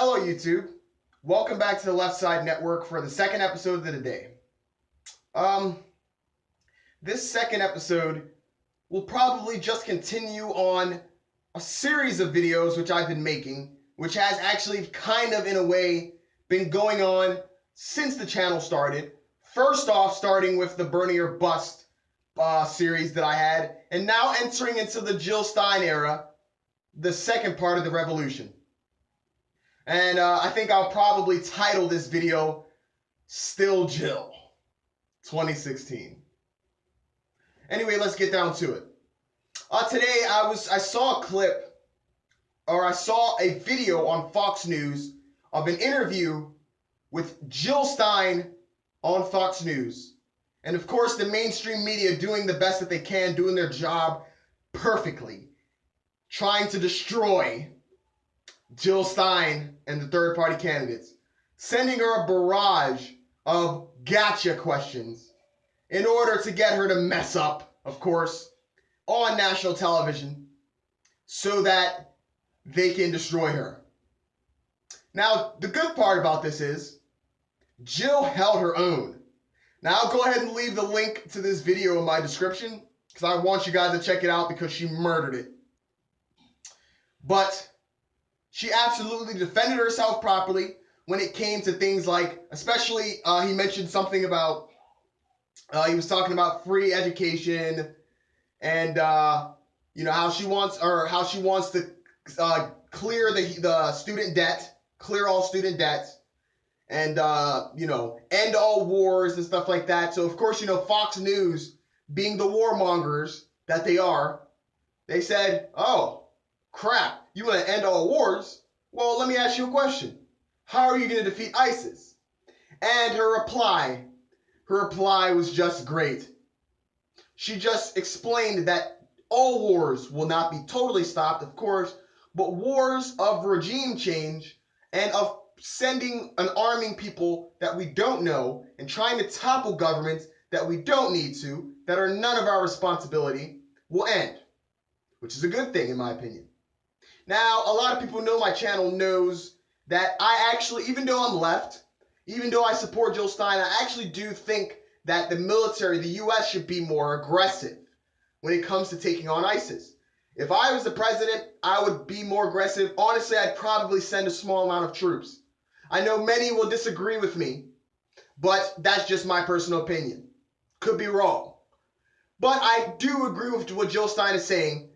Hello, YouTube. Welcome back to the Left Side Network for the second episode of the day. Um, this second episode will probably just continue on a series of videos which I've been making, which has actually kind of, in a way, been going on since the channel started. First off, starting with the Bernie or Bust series that I had, and now entering into the Jill Stein era, the second part of the revolution. And I think I'll probably title this video Still Jill 2016. Anyway, let's get down to it. Today I saw a clip, or I saw a video on Fox News of an interview with Jill Stein on Fox News. And of course, the mainstream media doing the best that they can, doing their job perfectly, trying to destroy Jill Stein and the third-party candidates, sending her a barrage of gotcha questions in order to get her to mess up, of course, on national television so that they can destroy her. Now, the good part about this is Jill held her own. Now, I'll go ahead and leave the link to this video in my description because I want you guys to check it out because she murdered it. But she absolutely defended herself properly when it came to things like, especially he mentioned something about, he was talking about free education and, how she wants to clear the student debt, clear all student debts, and, end all wars and stuff like that. So, of course, Fox News, being the warmongers that they are, they said, oh, crap, you want to end all wars? Well, let me ask you a question. How are you going to defeat ISIS? And her reply was just great. She just explained that all wars will not be totally stopped, of course, but wars of regime change and of sending and arming people that we don't know and trying to topple governments that we don't need to, that are none of our responsibility, will end, which is a good thing in my opinion. Now, a lot of people know my channel knows that I actually, even though I'm left, even though I support Jill Stein, I actually do think that the military, the U.S. should be more aggressive when it comes to taking on ISIS. If I was the president, I would be more aggressive. Honestly, I'd probably send a small amount of troops. I know many will disagree with me, but that's just my personal opinion. Could be wrong. But I do agree with what Jill Stein is saying.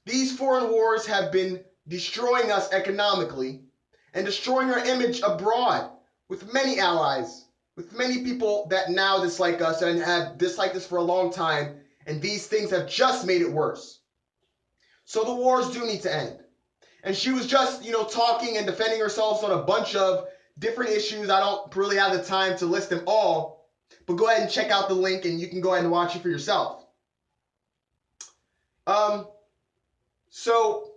These foreign wars have been destroying us economically and destroying our image abroad with many allies, with many people that now dislike us and have disliked us for a long time, and these things have just made it worse. So the wars do need to end. And she was just, talking and defending herself on a bunch of different issues. I don't really have the time to list them all, but go ahead and check out the link and you can go ahead and watch it for yourself. So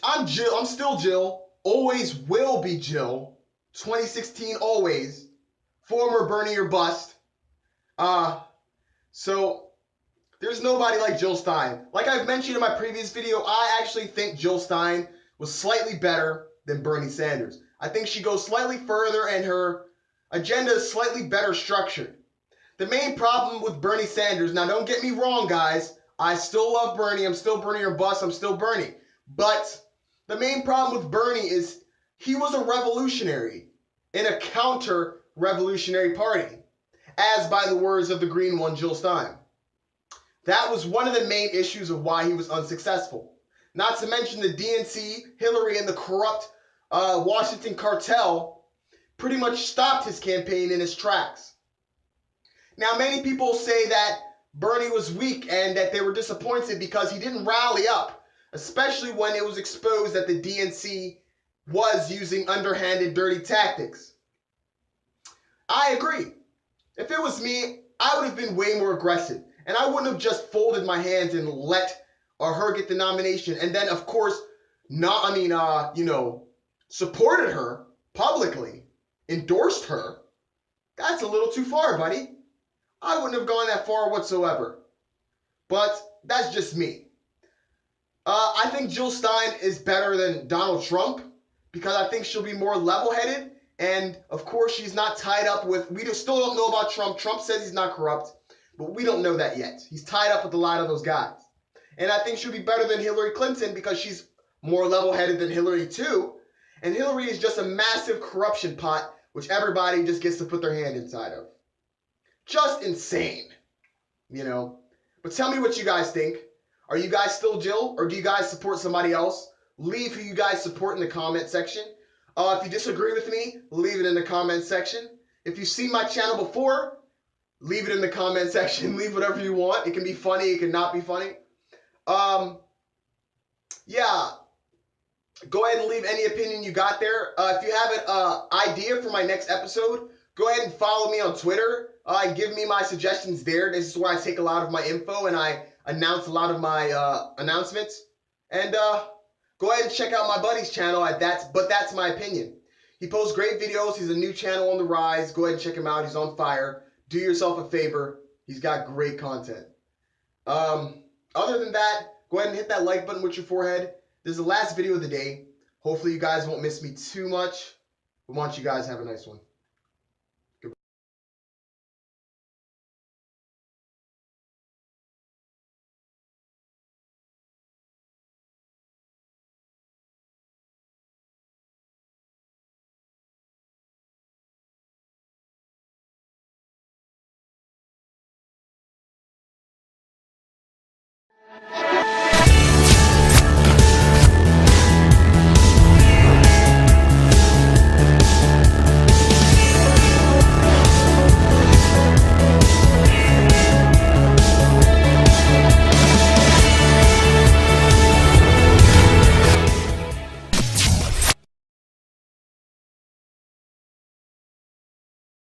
I'm Jill. I'm still Jill. Always will be Jill. 2016 always. Former Bernie or Bust. So there's nobody like Jill Stein. Like I've mentioned in my previous video, I actually think Jill Stein was slightly better than Bernie Sanders. I think she goes slightly further and her agenda is slightly better structured. The main problem with Bernie Sanders, now don't get me wrong, guys, I still love Bernie. I'm still Bernie or Bust. I'm still Bernie. But the main problem with Bernie is he was a revolutionary in a counter-revolutionary party, as by the words of the green one, Jill Stein. That was one of the main issues of why he was unsuccessful. Not to mention the DNC, Hillary, and the corrupt Washington cartel pretty much stopped his campaign in his tracks. Now, many people say that Bernie was weak and that they were disappointed because he didn't rally up, especially when it was exposed that the DNC was using underhanded, dirty tactics. I agree. If it was me, I would have been way more aggressive. And I wouldn't have just folded my hands and let her get the nomination. And then, of course, supported her publicly, endorsed her. That's a little too far, buddy. I wouldn't have gone that far whatsoever. But that's just me. I think Jill Stein is better than Donald Trump. because I think she'll be more level-headed. And of course, she's not tied up with. We still don't know about Trump. Trump says he's not corrupt, but we don't know that yet. He's tied up with a lot of those guys. And I think she'll be better than Hillary Clinton because she's more level-headed than Hillary too. And Hillary is just a massive corruption pot, which everybody just gets to put their hand inside of. Just insane, you know. But tell me what you guys think. Are you guys still Jill, or do you guys support somebody else? Leave who you guys support in the comment section. If you disagree with me, leave it in the comment section. If you've seen my channel before, leave it in the comment section. Leave whatever you want. It can be funny. It can not be funny. Yeah. Go ahead and leave any opinion you got there. If you have an idea for my next episode, go ahead and follow me on Twitter. And give me my suggestions there. This is where I take a lot of my info and I announce a lot of my announcements. And go ahead and check out my buddy's channel at But That's My Opinion. He posts great videos. He's a new channel on the rise. Go ahead and check him out. He's on fire. Do yourself a favor. He's got great content. Other than that, go ahead and hit that like button with your forehead. This is the last video of the day. Hopefully you guys won't miss me too much. I want you guys to have a nice one.